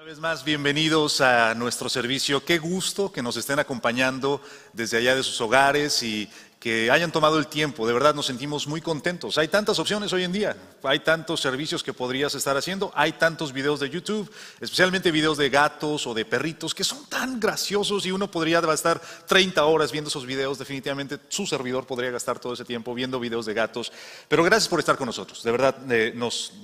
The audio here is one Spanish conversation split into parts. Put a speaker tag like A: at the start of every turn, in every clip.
A: Una vez más, bienvenidos a nuestro servicio. Qué gusto que nos estén acompañando desde allá de sus hogares y que hayan tomado el tiempo. De verdad nos sentimos muy contentos. Hay tantas opciones hoy en día, hay tantos servicios que podrías estar haciendo, hay tantos videos de YouTube, especialmente videos de gatos o de perritos que son tan graciosos y uno podría gastar 30 horas viendo esos videos. Definitivamente su servidor podría gastar todo ese tiempo viendo videos de gatos. Pero gracias por estar con nosotros, de verdad nos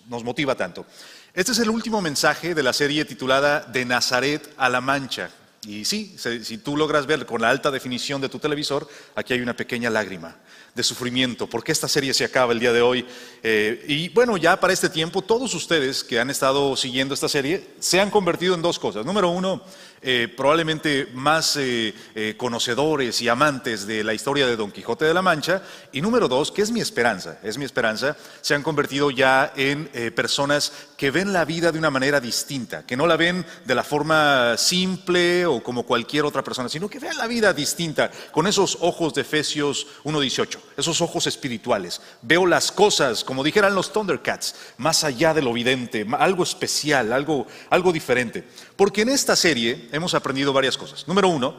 A: motiva tanto. Este es el último mensaje de la serie titulada De Nazaret a la Mancha. Y sí, si tú logras ver con la alta definición de tu televisor, aquí hay una pequeña lágrima de sufrimiento, porque esta serie se acaba el día de hoy. Y bueno, ya para este tiempo, todos ustedes que han estado siguiendo esta serie se han convertido en dos cosas. Número uno, probablemente más conocedores y amantes de la historia de Don Quijote de la Mancha. Y número dos, que es mi esperanza, se han convertido ya en personas que ven la vida de una manera distinta, que no la ven de la forma simple o como cualquier otra persona, sino que vean la vida distinta, con esos ojos de Efesios 1:18, esos ojos espirituales. Veo las cosas, como dijeran los Thundercats, más allá de lo evidente, algo especial, algo diferente. Porque en esta serie hemos aprendido varias cosas. Número uno,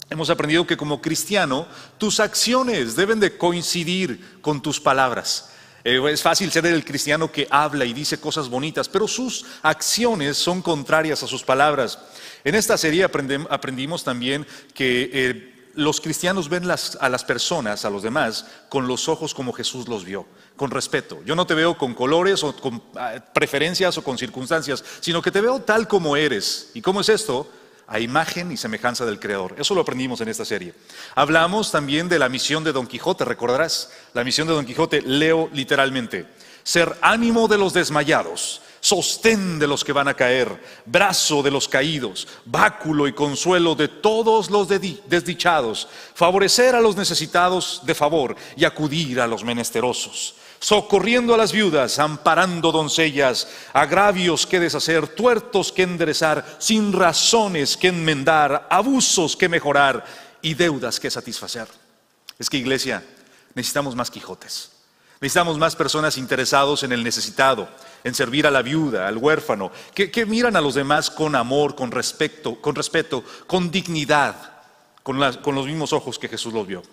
A: hemos aprendido que como cristiano, tus acciones deben de coincidir con tus palabras. Es fácil ser el cristiano que habla y dice cosas bonitas, pero sus acciones son contrarias a sus palabras. En esta serie aprendimos también que los cristianos ven a las personas, a los demás, con los ojos como Jesús los vio, con respeto. Yo no te veo con colores o con preferencias o con circunstancias, sino que te veo tal como eres. ¿Y cómo es esto? A imagen y semejanza del Creador. Eso lo aprendimos en esta serie. Hablamos también de la misión de Don Quijote, recordarás. La misión de Don Quijote, leo literalmente: ser ánimo de los desmayados, sostén de los que van a caer, brazo de los caídos, báculo y consuelo de todos los desdichados, favorecer a los necesitados de favor y acudir a los menesterosos, socorriendo a las viudas, amparando doncellas, agravios que deshacer, tuertos que enderezar, sin razones que enmendar, abusos que mejorar y deudas que satisfacer. Es que, iglesia, necesitamos más Quijotes. Necesitamos más personas interesados en el necesitado, en servir a la viuda, al huérfano, que miran a los demás con amor, con respeto, con dignidad, con los mismos ojos que Jesús los vio.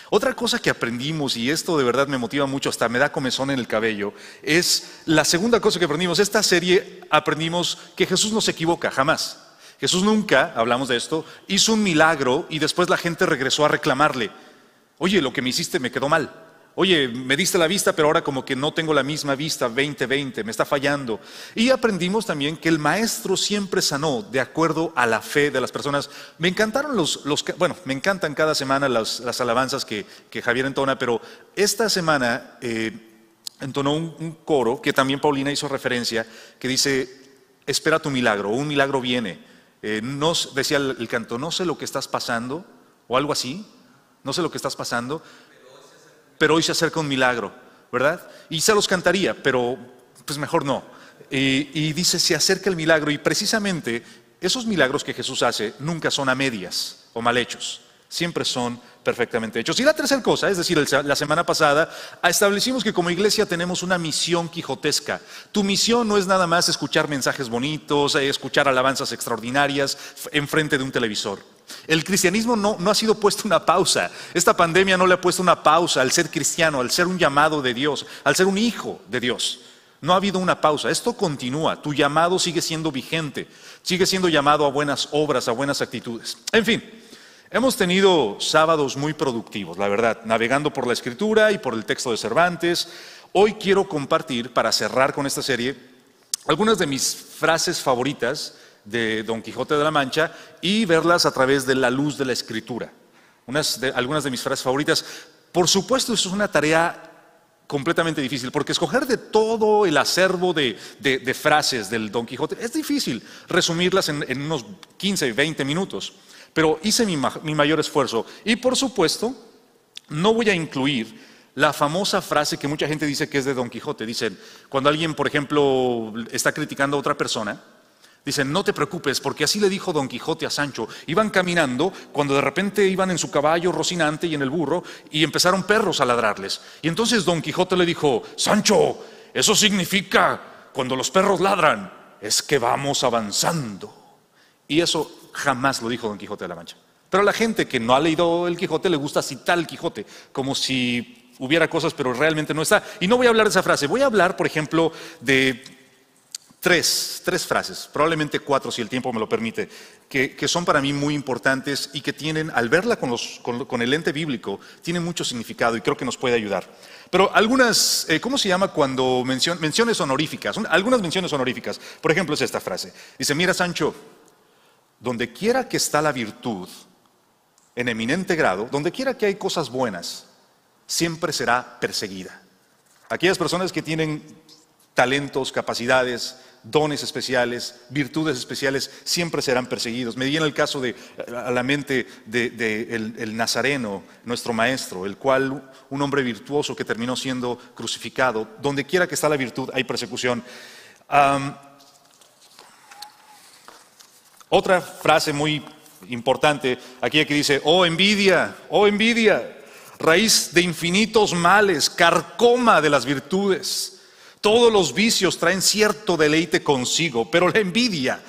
A: Otra cosa que aprendimos, y esto de verdad me motiva mucho, hasta me da comezón en el cabello, es la segunda cosa que aprendimos. Esta serie aprendimos que Jesús no se equivoca, jamás. Jesús nunca, hablamos de esto, hizo un milagro y después la gente regresó a reclamarle: oye, lo que me hiciste me quedó mal. Oye, me diste la vista, pero ahora como que no tengo la misma vista, 20/20, me está fallando. Y aprendimos también que el maestro siempre sanó de acuerdo a la fe de las personas. Me encantaron me encantan cada semana las alabanzas que Javier entona, pero esta semana entonó un coro que también Paulina hizo referencia, que dice: espera tu milagro, un milagro viene. Decía el canto, no sé lo que estás pasando, o algo así, no sé lo que estás pasando, pero hoy se acerca un milagro, ¿verdad? Y se los cantaría, pero pues mejor no. Y dice, se acerca el milagro, y precisamente esos milagros que Jesús hace nunca son a medias o mal hechos, siempre son perfectamente hechos. Y la tercera cosa, es decir, la semana pasada establecimos que como iglesia tenemos una misión quijotesca. Tu misión no es nada más escuchar mensajes bonitos, escuchar alabanzas extraordinarias enfrente de un televisor. El cristianismo no ha sido puesto una pausa. Esta pandemia no le ha puesto una pausa al ser cristiano, al ser un llamado de Dios, al ser un hijo de Dios. No ha habido una pausa, esto continúa. Tu llamado sigue siendo vigente, sigue siendo llamado a buenas obras, a buenas actitudes. En fin, hemos tenido sábados muy productivos, la verdad, navegando por la Escritura y por el texto de Cervantes. Hoy quiero compartir, para cerrar con esta serie, algunas de mis frases favoritas de Don Quijote de la Mancha y verlas a través de la luz de la Escritura. Algunas de mis frases favoritas. Por supuesto, eso es una tarea completamente difícil, porque escoger de todo el acervo de frases del Don Quijote es difícil resumirlas en unos 15, 20 minutos, pero hice mi mayor esfuerzo. Y por supuesto, no voy a incluir la famosa frase que mucha gente dice que es de Don Quijote. Dicen, cuando alguien, por ejemplo, está criticando a otra persona, dicen, no te preocupes, porque así le dijo Don Quijote a Sancho. Iban caminando, cuando de repente iban en su caballo Rocinante y en el burro, y empezaron perros a ladrarles. Y entonces Don Quijote le dijo, Sancho, eso significa cuando los perros ladran, es que vamos avanzando. Y eso jamás lo dijo Don Quijote de la Mancha. Pero a la gente que no ha leído el Quijote le gusta citar el Quijote, como si hubiera cosas, pero realmente no está. Y no voy a hablar de esa frase, voy a hablar, por ejemplo, de tres frases, probablemente 4 si el tiempo me lo permite, que son para mí muy importantes y que tienen, al verla con el lente bíblico, tienen mucho significado y creo que nos puede ayudar. Pero algunas, ¿cómo se llama cuando menciones honoríficas? Algunas menciones honoríficas. Por ejemplo, es esta frase. Dice, mira Sancho, donde quiera que está la virtud, en eminente grado, donde quiera que hay cosas buenas, siempre será perseguida. Aquellas personas que tienen talentos, capacidades, dones especiales, virtudes especiales, siempre serán perseguidos. Me viene el caso a la mente el Nazareno, nuestro maestro, el cual un hombre virtuoso que terminó siendo crucificado. Donde quiera que está la virtud hay persecución. Otra frase muy importante, aquella que dice, oh envidia, raíz de infinitos males, carcoma de las virtudes. Todos los vicios traen cierto deleite consigo, pero la envidia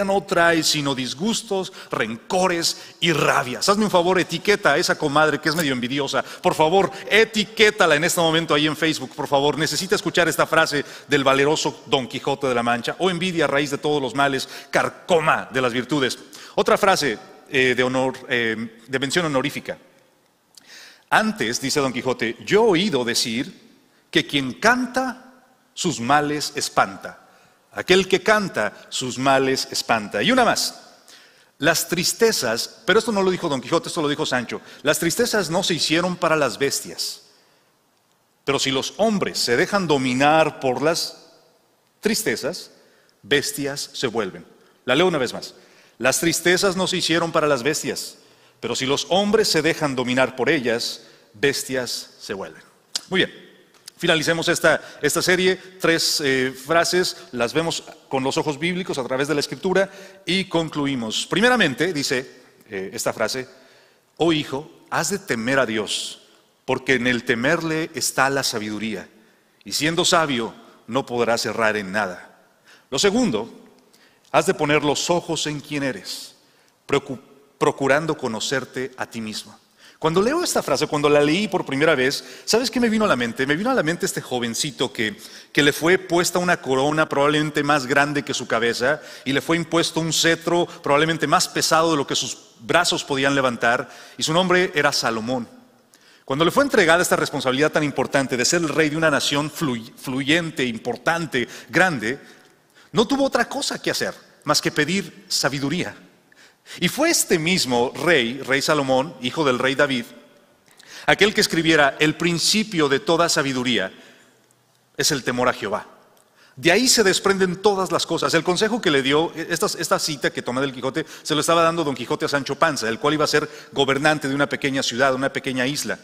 A: no trae sino disgustos, rencores y rabias. Hazme un favor, etiqueta a esa comadre que es medio envidiosa. Por favor, etiquétala en este momento ahí en Facebook, por favor. Necesita escuchar esta frase del valeroso Don Quijote de la Mancha. Oh envidia, raíz de todos los males, carcoma de las virtudes. Otra frase de mención honorífica. Antes, dice Don Quijote, yo he oído decir que quien canta sus males espanta. Aquel que canta sus males espanta. Y una más. Las tristezas, pero esto no lo dijo Don Quijote, esto lo dijo Sancho. Las tristezas no se hicieron para las bestias. Pero si los hombres se dejan dominar por las tristezas, bestias se vuelven. La leo una vez más. Las tristezas no se hicieron para las bestias, pero si los hombres se dejan dominar por ellas, bestias se vuelven. Muy bien. Finalicemos esta serie, 3 frases, las vemos con los ojos bíblicos a través de la Escritura y concluimos. Primeramente, dice esta frase, oh hijo, has de temer a Dios, porque en el temerle está la sabiduría, y siendo sabio no podrás errar en nada. Lo segundo, has de poner los ojos en quién eres, procurando conocerte a ti mismo. Cuando leo esta frase, cuando la leí por primera vez, ¿sabes qué me vino a la mente? Me vino a la mente este jovencito que le fue puesta una corona probablemente más grande que su cabeza y le fue impuesto un cetro probablemente más pesado de lo que sus brazos podían levantar, y su nombre era Salomón. Cuando le fue entregada esta responsabilidad tan importante de ser el rey de una nación fluyente, importante, grande, no tuvo otra cosa que hacer más que pedir sabiduría. Y fue este mismo rey Salomón, hijo del rey David, aquel que escribiera, el principio de toda sabiduría es el temor a Jehová. De ahí se desprenden todas las cosas. El consejo que le dio, esta cita que tomé del Quijote, se lo estaba dando Don Quijote a Sancho Panza, el cual iba a ser gobernante de una pequeña ciudad, una pequeña isla.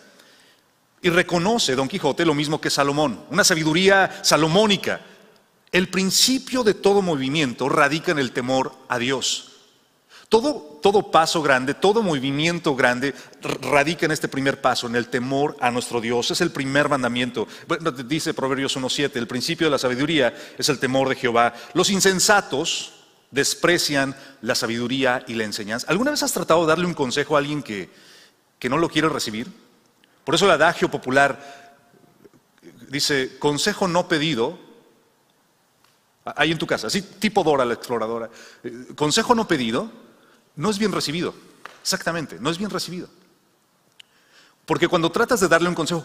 A: Y reconoce Don Quijote lo mismo que Salomón, una sabiduría salomónica. El principio de todo movimiento radica en el temor a Dios. Todo paso grande, todo movimiento grande radica en este primer paso, en el temor a nuestro Dios. Es el primer mandamiento. Bueno, dice Proverbios 1:7, el principio de la sabiduría es el temor de Jehová. Los insensatos desprecian la sabiduría y la enseñanza. ¿Alguna vez has tratado de darle un consejo a alguien que no lo quiere recibir? Por eso el adagio popular dice, consejo no pedido, ahí en tu casa, así tipo Dora la exploradora, consejo no pedido no es bien recibido. Exactamente, no es bien recibido. Porque cuando tratas de darle un consejo,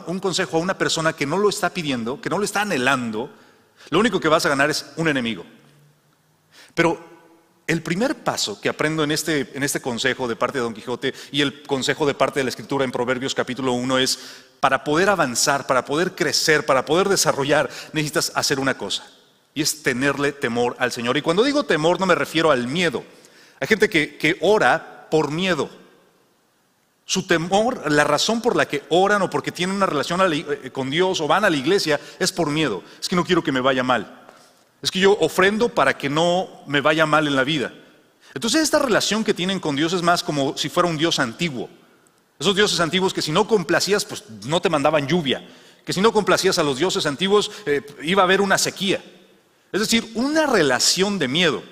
A: un consejo a una persona que no lo está pidiendo, que no lo está anhelando, lo único que vas a ganar es un enemigo. Pero el primer paso que aprendo en este consejo de parte de Don Quijote y el consejo de parte de la Escritura en Proverbios capítulo 1 es, para poder avanzar, para poder crecer, para poder desarrollar, necesitas hacer una cosa, y es tenerle temor al Señor. Y cuando digo temor no me refiero al miedo. Hay gente que ora por miedo. Su temor, la razón por la que oran o porque tienen una relación con Dios o van a la iglesia es por miedo. Es que no quiero que me vaya mal. Es que yo ofrendo para que no me vaya mal en la vida. Entonces esta relación que tienen con Dios es más como si fuera un Dios antiguo. Esos dioses antiguos que si no complacías, pues no te mandaban lluvia. Que si no complacías a los dioses antiguos, iba a haber una sequía. Es decir, una relación de miedo,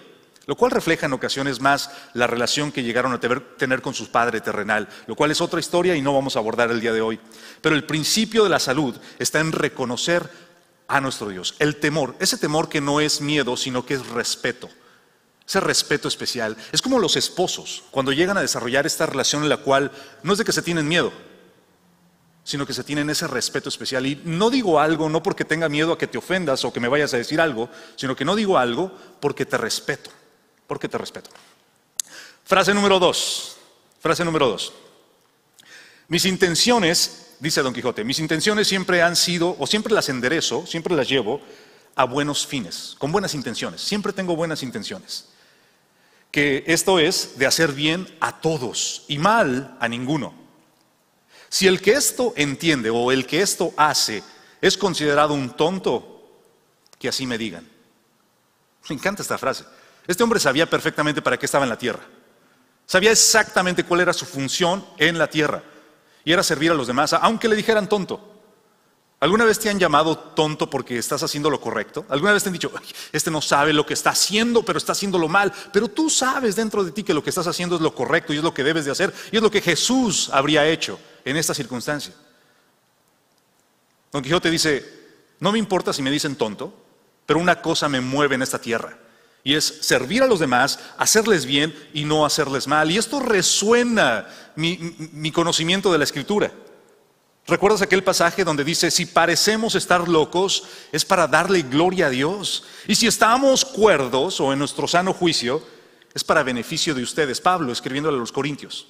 A: lo cual refleja en ocasiones más la relación que llegaron a tener con su padre terrenal, lo cual es otra historia y no vamos a abordar el día de hoy. Pero el principio de la salud está en reconocer a nuestro Dios. El temor, ese temor que no es miedo, sino que es respeto. Ese respeto especial. Es como los esposos, cuando llegan a desarrollar esta relación en la cual no es de que se tienen miedo, sino que se tienen ese respeto especial. Y no digo algo no porque tenga miedo a que te ofendas o que me vayas a decir algo, sino que no digo algo porque te respeto. Porque te respeto. Frase número 2. Frase número 2. Mis intenciones, dice Don Quijote, mis intenciones siempre han sido, o siempre las enderezo, siempre las llevo a buenos fines, con buenas intenciones. Siempre tengo buenas intenciones. Que esto es de hacer bien a todos y mal a ninguno. Si el que esto entiende o el que esto hace es considerado un tonto, que así me digan. Me encanta esta frase. Este hombre sabía perfectamente para qué estaba en la tierra. Sabía exactamente cuál era su función en la tierra. Y era servir a los demás, aunque le dijeran tonto. ¿Alguna vez te han llamado tonto porque estás haciendo lo correcto? ¿Alguna vez te han dicho, este no sabe lo que está haciendo, pero está haciéndolo mal? Pero tú sabes dentro de ti que lo que estás haciendo es lo correcto y es lo que debes de hacer. Y es lo que Jesús habría hecho en esta circunstancia. Don Quijote dice, no me importa si me dicen tonto, pero una cosa me mueve en esta tierra. Y es servir a los demás, hacerles bien y no hacerles mal. Y esto resuena mi conocimiento de la Escritura. ¿Recuerdas aquel pasaje donde dice, si parecemos estar locos, es para darle gloria a Dios? Y si estamos cuerdos o en nuestro sano juicio, es para beneficio de ustedes. Pablo escribiéndole a los Corintios.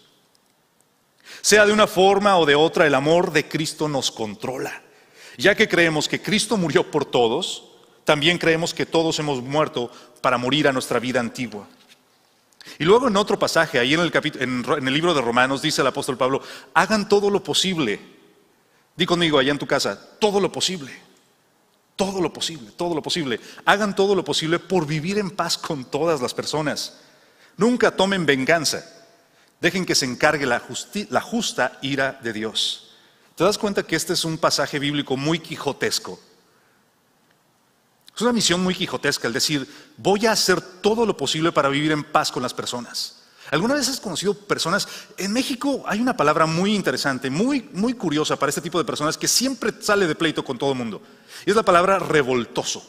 A: Sea de una forma o de otra, el amor de Cristo nos controla. Ya que creemos que Cristo murió por todos, también creemos que todos hemos muerto para morir a nuestra vida antigua. Y luego en otro pasaje, ahí en el libro de Romanos, dice el apóstol Pablo, hagan todo lo posible. Di conmigo allá en tu casa, todo lo posible. Todo lo posible, todo lo posible. Hagan todo lo posible por vivir en paz con todas las personas. Nunca tomen venganza. Dejen que se encargue la justa ira de Dios. ¿Te das cuenta que este es un pasaje bíblico muy quijotesco? Es una misión muy quijotesca, el decir, voy a hacer todo lo posible para vivir en paz con las personas. ¿Alguna vez has conocido personas? En México hay una palabra muy interesante, muy curiosa para este tipo de personas que siempre sale de pleito con todo el mundo. Y es la palabra revoltoso.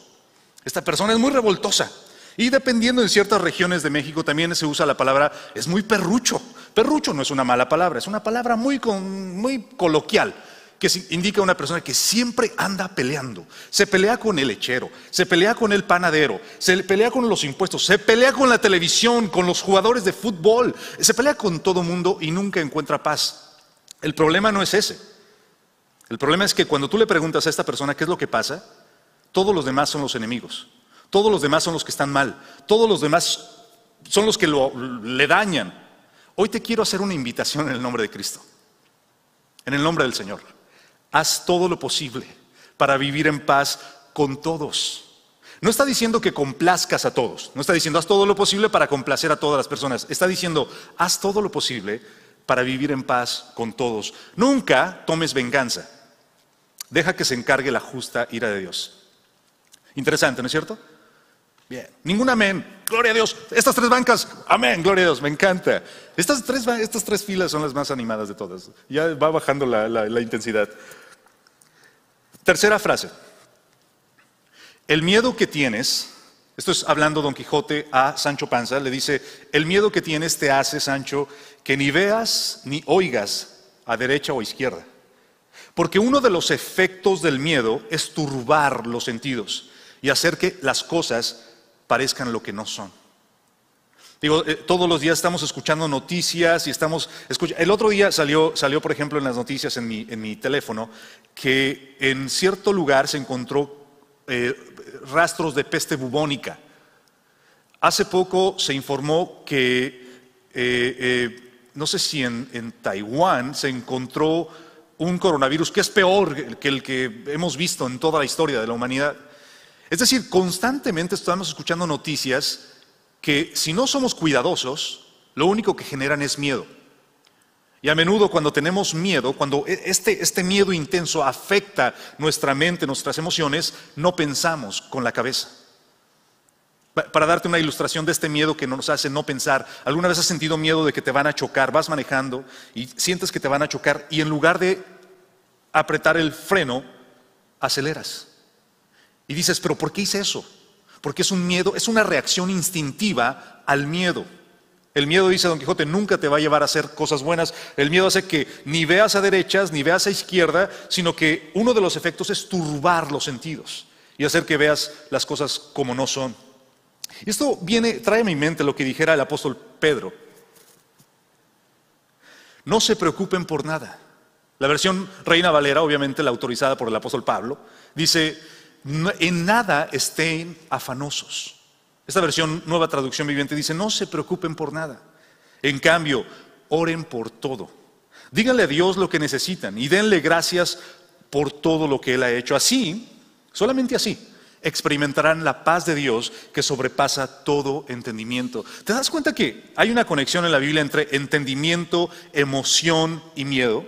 A: Esta persona es muy revoltosa. Y dependiendo en ciertas regiones de México también se usa la palabra, es muy perrucho. Perrucho no es una mala palabra, es una palabra muy coloquial, que indica a una persona que siempre anda peleando. Se pelea con el lechero, se pelea con el panadero, se pelea con los impuestos, se pelea con la televisión, con los jugadores de fútbol, se pelea con todo mundo y nunca encuentra paz. El problema no es ese. El problema es que cuando tú le preguntas a esta persona qué es lo que pasa, todos los demás son los enemigos. Todos los demás son los que están mal. Todos los demás son los que le dañan. Hoy te quiero hacer una invitación en el nombre de Cristo. En el nombre del Señor. Haz todo lo posible para vivir en paz con todos. No está diciendo que complazcas a todos. No está diciendo haz todo lo posible para complacer a todas las personas. Está diciendo haz todo lo posible para vivir en paz con todos. Nunca tomes venganza. Deja que se encargue la justa ira de Dios. Interesante, ¿no es cierto? Bien. Ningún amén. Gloria a Dios. Estas tres bancas. Amén. Gloria a Dios. Me encanta. Estas tres filas son las más animadas de todas. Ya va bajando la intensidad. Tercera frase. El miedo que tienes, esto es hablando Don Quijote a Sancho Panza, le dice, el miedo que tienes te hace, Sancho, que ni veas ni oigas a derecha o izquierda. Porque uno de los efectos del miedo es turbar los sentidos y hacer que las cosas parezcan lo que no son. Digo, todos los días estamos escuchando noticias y el otro día salió por ejemplo en las noticias en mi teléfono que en cierto lugar se encontró rastros de peste bubónica. Hace poco se informó que no sé si en Taiwán se encontró un coronavirus que es peor que el que hemos visto en toda la historia de la humanidad. Es decir, constantemente estamos escuchando noticias que si no somos cuidadosos, lo único que generan es miedo. Y a menudo cuando tenemos miedo, cuando este miedo intenso afecta nuestra mente, nuestras emociones, no pensamos con la cabeza. Para darte una ilustración de este miedo que nos hace no pensar, ¿alguna vez has sentido miedo de que te van a chocar? Vas manejando y sientes que te van a chocar y en lugar de apretar el freno, aceleras. Y dices, ¿pero por qué hice eso? Porque es un miedo, es una reacción instintiva al miedo. El miedo, dice Don Quijote, nunca te va a llevar a hacer cosas buenas. El miedo hace que ni veas a derechas, ni veas a izquierda, sino que uno de los efectos es turbar los sentidos y hacer que veas las cosas como no son. Y esto trae a mi mente lo que dijera el apóstol Pedro. No se preocupen por nada. La versión Reina Valera, obviamente la autorizada por el apóstol Pablo, dice, en nada estén afanosos. Esta versión, Nueva Traducción Viviente, dice, no se preocupen por nada. En cambio, oren por todo. Díganle a Dios lo que necesitan y denle gracias por todo lo que Él ha hecho. Así, solamente así, experimentarán la paz de Dios que sobrepasa todo entendimiento. ¿Te das cuenta que hay una conexión en la Biblia entre entendimiento, emoción y miedo?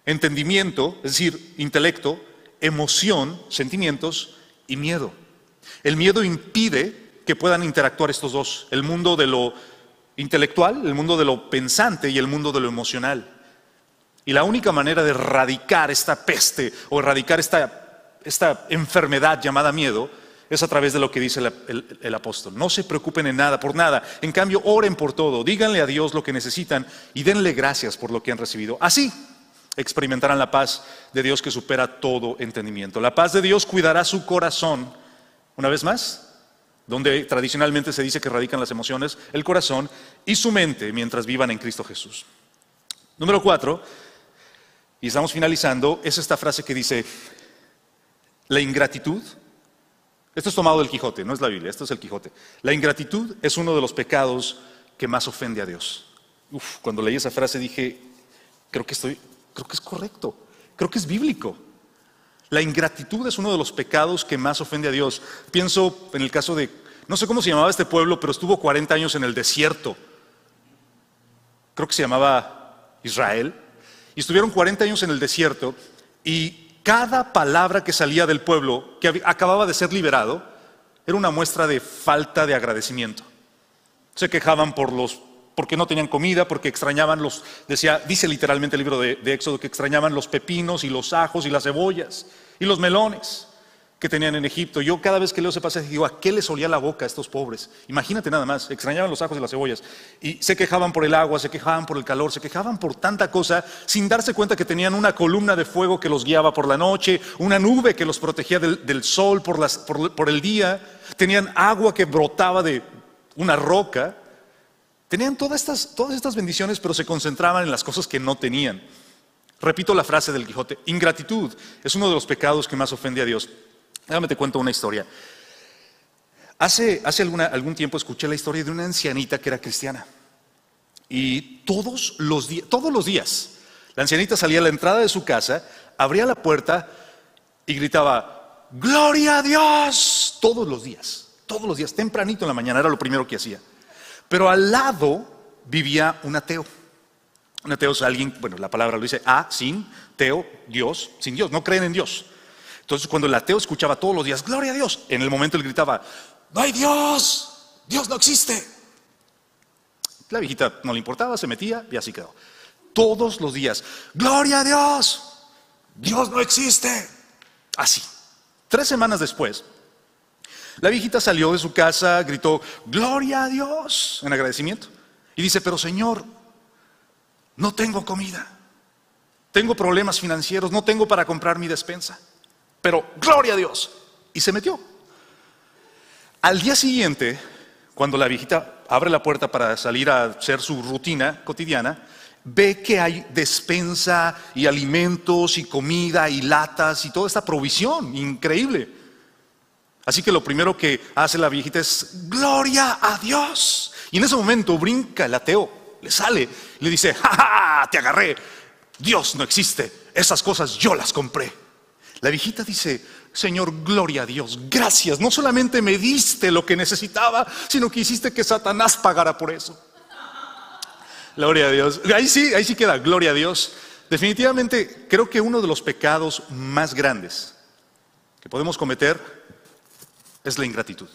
A: Entendimiento, es decir, intelecto, emoción, sentimientos y miedo. El miedo impide que puedan interactuar estos dos, el mundo de lo intelectual, el mundo de lo pensante y el mundo de lo emocional. Y la única manera de erradicar esta peste o erradicar esta enfermedad llamada miedo es a través de lo que dice el apóstol. No se preocupen en nada, por nada. En cambio, oren por todo, díganle a Dios lo que necesitan y denle gracias por lo que han recibido. Así experimentarán la paz de Dios que supera todo entendimiento. La paz de Dios cuidará su corazón. Una vez más, donde tradicionalmente se dice que radican las emociones, el corazón y su mente mientras vivan en Cristo Jesús. Número 4, y estamos finalizando, es esta frase que dice, la ingratitud, esto es tomado del Quijote, no es la Biblia, esto es el Quijote. La ingratitud es uno de los pecados que más ofende a Dios. Cuando leí esa frase dije, creo que es correcto, creo que es bíblico. La ingratitud es uno de los pecados que más ofende a Dios. Pienso en el caso de, no sé cómo se llamaba este pueblo, pero estuvo 40 años en el desierto. Creo que se llamaba Israel. Y estuvieron 40 años en el desierto y cada palabra que salía del pueblo, que acababa de ser liberado, era una muestra de falta de agradecimiento. Se quejaban porque no tenían comida, porque extrañaban dice literalmente el libro de Éxodo, que extrañaban los pepinos y los ajos y las cebollas y los melones que tenían en Egipto. Yo cada vez que leo ese pasaje digo, ¿a qué les olía la boca a estos pobres? Imagínate nada más, extrañaban los ajos y las cebollas. Y se quejaban por el agua, se quejaban por el calor, se quejaban por tanta cosa, sin darse cuenta que tenían una columna de fuego que los guiaba por la noche, una nube que los protegía del sol por el día, tenían agua que brotaba de una roca. Tenían todas estas bendiciones, pero se concentraban en las cosas que no tenían. Repito la frase del Quijote, ingratitud es uno de los pecados que más ofende a Dios. Déjame te cuento una historia. Hace algún tiempo escuché la historia de una ancianita que era cristiana. Y todos los días, la ancianita salía a la entrada de su casa, abría la puerta y gritaba, ¡Gloria a Dios! Todos los días, tempranito en la mañana, era lo primero que hacía. Pero al lado vivía un ateo. Un ateo es alguien, bueno, la palabra lo dice, sin, teo, Dios, sin Dios, no creen en Dios. Entonces cuando el ateo escuchaba todos los días, ¡Gloria a Dios!, en el momento él gritaba, ¡No hay Dios! ¡Dios no existe! La viejita no le importaba, se metía y así quedó. Todos los días, ¡Gloria a Dios! ¡Dios no existe! Así. 3 semanas después, la viejita salió de su casa, gritó, ¡Gloria a Dios!, en agradecimiento. Y dice, pero Señor, no tengo comida, tengo problemas financieros, no tengo para comprar mi despensa, pero ¡Gloria a Dios! Y se metió. Al día siguiente, cuando la viejita abre la puerta para salir a hacer su rutina cotidiana, ve que hay despensa y alimentos y comida y latas y toda esta provisión increíble. Así que lo primero que hace la viejita es ¡Gloria a Dios! Y en ese momento brinca el ateo, le sale y le dice, ¡Ja, ja! Te agarré, Dios no existe, esas cosas yo las compré. La viejita dice, Señor, gloria a Dios, gracias, no solamente me diste lo que necesitaba, sino que hiciste que Satanás pagara por eso. Gloria a Dios. Ahí sí queda, gloria a Dios. Definitivamente creo que uno de los pecados más grandes que podemos cometer es la ingratitud.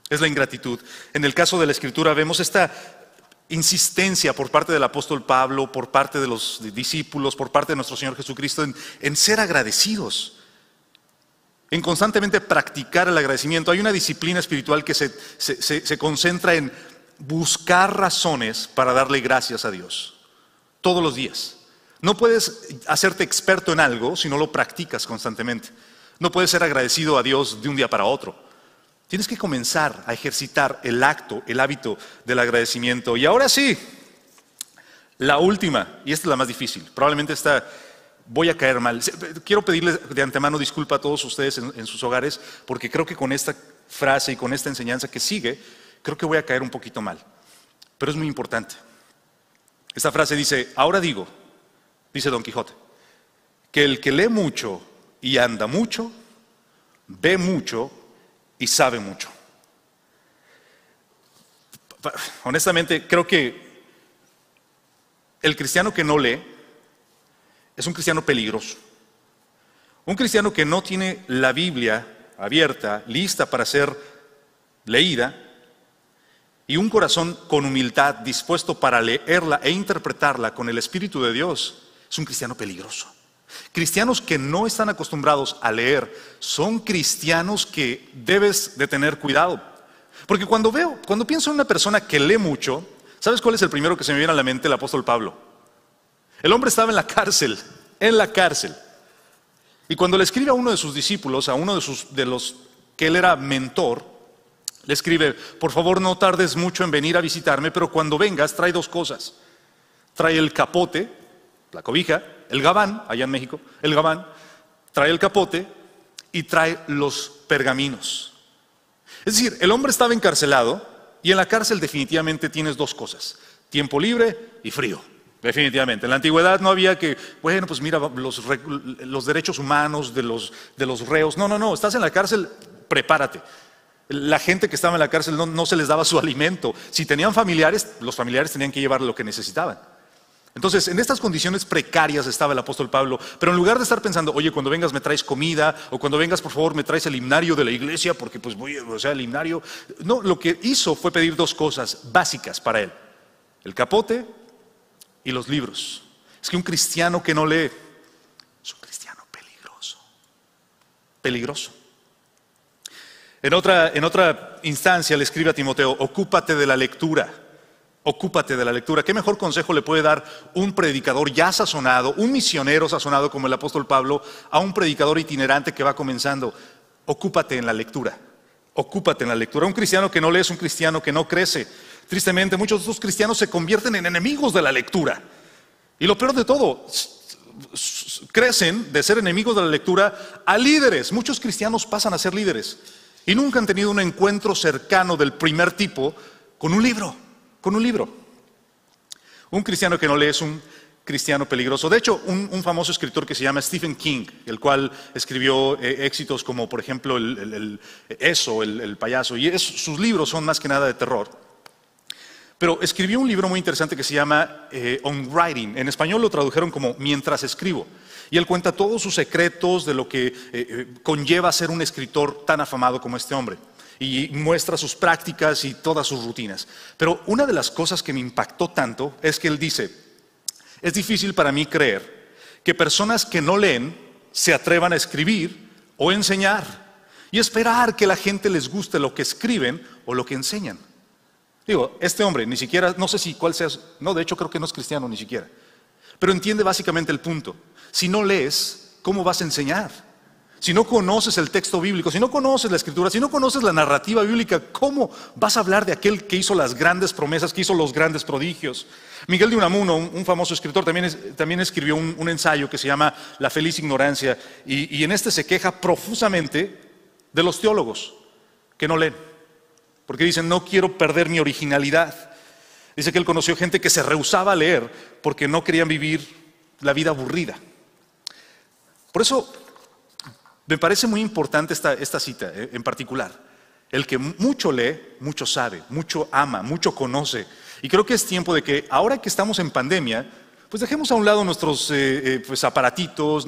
A: es la ingratitud. En el caso de la Escritura vemos esta insistencia por parte del apóstol Pablo, por parte de los discípulos, por parte de nuestro Señor Jesucristo en ser agradecidos, en constantemente practicar el agradecimiento. Hay una disciplina espiritual que se concentra en buscar razones para darle gracias a Dios todos los días. No puedes hacerte experto en algo si no lo practicas constantemente. No puedes ser agradecido a Dios de un día para otro. Tienes que comenzar a ejercitar el hábito del agradecimiento. Y ahora sí, la última, y esta es la más difícil. Probablemente esta voy a caer mal. Quiero pedirles de antemano disculpa a todos ustedes en sus hogares, porque creo que con esta frase y con esta enseñanza que sigue, creo que voy a caer un poquito mal. Pero es muy importante. Esta frase dice, ahora digo, dice Don Quijote, que el que lee mucho y anda mucho, ve mucho y sabe mucho. Honestamente, creo que el cristiano que no lee es un cristiano peligroso. Un cristiano que no tiene la Biblia abierta, lista para ser leída, y un corazón con humildad dispuesto para leerla e interpretarla con el Espíritu de Dios, es un cristiano peligroso. Cristianos que no están acostumbrados a leer son cristianos que debes de tener cuidado. Porque cuando pienso en una persona que lee mucho, ¿sabes cuál es el primero que se me viene a la mente? El apóstol Pablo. El hombre estaba en la cárcel. Y cuando le escribe a uno de sus discípulos, a uno de los que él era mentor, le escribe, por favor no tardes mucho en venir a visitarme, pero cuando vengas trae dos cosas. Trae el capote, la cobija, el gabán, allá en México, el gabán, trae el capote y trae los pergaminos. Es decir, el hombre estaba encarcelado y en la cárcel definitivamente tienes dos cosas, tiempo libre y frío, definitivamente. En la antigüedad no había que, bueno, pues mira, los derechos humanos de los reos. No, estás en la cárcel, prepárate. La gente que estaba en la cárcel no se les daba su alimento. Si tenían familiares, los familiares tenían que llevar lo que necesitaban. Entonces, en estas condiciones precarias estaba el apóstol Pablo, pero en lugar de estar pensando, oye, cuando vengas me traes comida, o cuando vengas por favor me traes el himnario de la iglesia, porque pues el himnario. No, lo que hizo fue pedir dos cosas básicas para él, el capote y los libros. Es que un cristiano que no lee es un cristiano peligroso. En otra instancia le escribe a Timoteo, ocúpate de la lectura. Ocúpate de la lectura. ¿Qué mejor consejo le puede dar un predicador ya sazonado, un misionero sazonado como el apóstol Pablo, a un predicador itinerante que va comenzando? Ocúpate en la lectura. Ocúpate en la lectura. Un cristiano que no lee es un cristiano que no crece. Tristemente, muchos de estos cristianos se convierten en enemigos de la lectura. Y lo peor de todo, crecen de ser enemigos de la lectura a líderes. Muchos cristianos pasan a ser líderes y nunca han tenido un encuentro cercano del primer tipo con un libro. Un cristiano que no lee es un cristiano peligroso. De hecho, un famoso escritor que se llama Stephen King, el cual escribió éxitos como, por ejemplo, el payaso, y sus libros son más que nada de terror. Pero escribió un libro muy interesante que se llama On Writing. En español lo tradujeron como Mientras escribo. Y él cuenta todos sus secretos de lo que conlleva ser un escritor tan afamado como este hombre. Y muestra sus prácticas y todas sus rutinas. Pero una de las cosas que me impactó tanto es que él dice, es difícil para mí creer que personas que no leen se atrevan a escribir o enseñar y esperar que la gente les guste lo que escriben o lo que enseñan. Digo, este hombre ni siquiera, no sé si cuál sea, no, de hecho creo que no es cristiano ni siquiera, pero entiende básicamente el punto. Si no lees, ¿cómo vas a enseñar? Si no conoces el texto bíblico, si no conoces la escritura, si no conoces la narrativa bíblica, ¿cómo vas a hablar de aquel que hizo las grandes promesas, que hizo los grandes prodigios? Miguel de Unamuno, un famoso escritor, también escribió un ensayo que se llama La feliz ignorancia, y en este se queja profusamente de los teólogos que no leen, porque dicen, no quiero perder mi originalidad. Dice que él conoció gente que se rehusaba a leer porque no querían vivir la vida aburrida. Por eso me parece muy importante esta cita en particular. El que mucho lee, mucho sabe, mucho ama, mucho conoce. Y creo que es tiempo de que, ahora que estamos en pandemia, pues dejemos a un lado nuestros aparatitos,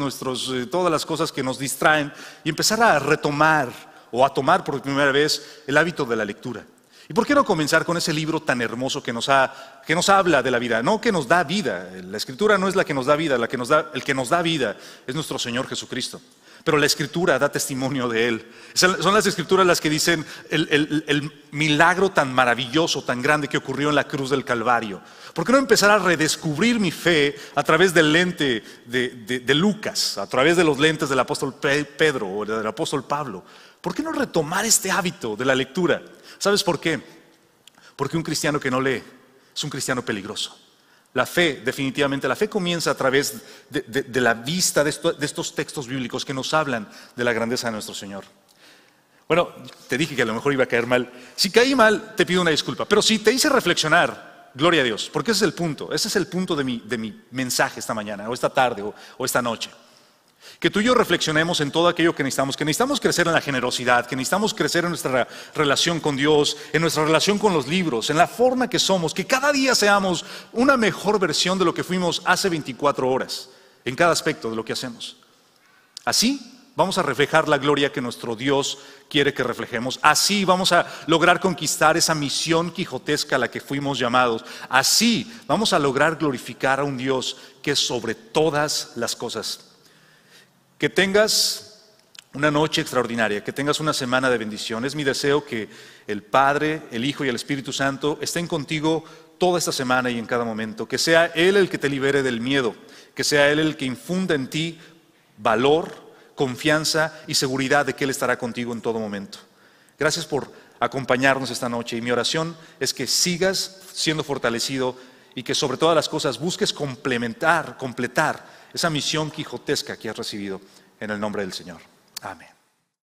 A: todas las cosas que nos distraen y empezar a retomar o a tomar por primera vez el hábito de la lectura. ¿Y por qué no comenzar con ese libro tan hermoso que nos habla de la vida? No que nos da vida. La Escritura no es la que nos da vida, el que nos da vida es nuestro Señor Jesucristo. Pero la Escritura da testimonio de Él. Son las Escrituras las que dicen el milagro tan maravilloso, tan grande que ocurrió en la cruz del Calvario. ¿Por qué no empezar a redescubrir mi fe a través del lente de Lucas, a través de los lentes del apóstol Pedro o del apóstol Pablo? ¿Por qué no retomar este hábito de la lectura? ¿Sabes por qué? Porque un cristiano que no lee es un cristiano peligroso. La fe, definitivamente, la fe comienza a través de la vista de estos textos bíblicos que nos hablan de la grandeza de nuestro Señor. Bueno, te dije que a lo mejor iba a caer mal. Si caí mal, te pido una disculpa. Pero si te hice reflexionar, gloria a Dios, porque ese es el punto. Ese es el punto de mi mensaje esta mañana, o esta tarde, o esta noche. Que tú y yo reflexionemos en todo aquello que necesitamos crecer en la generosidad, que necesitamos crecer en nuestra relación con Dios, en nuestra relación con los libros, en la forma que somos, que cada día seamos una mejor versión de lo que fuimos hace 24 horas, en cada aspecto de lo que hacemos. Así vamos a reflejar la gloria que nuestro Dios quiere que reflejemos. Así vamos a lograr conquistar esa misión quijotesca a la que fuimos llamados. Así vamos a lograr glorificar a un Dios que es sobre todas las cosas. Que tengas una noche extraordinaria, que tengas una semana de bendición. Es mi deseo que el Padre, el Hijo y el Espíritu Santo estén contigo toda esta semana y en cada momento. Que sea Él el que te libere del miedo, que sea Él el que infunda en ti valor, confianza y seguridad de que Él estará contigo en todo momento. Gracias por acompañarnos esta noche y mi oración es que sigas siendo fortalecido y que sobre todas las cosas busques completar esa misión quijotesca que has recibido en el nombre del Señor. Amén.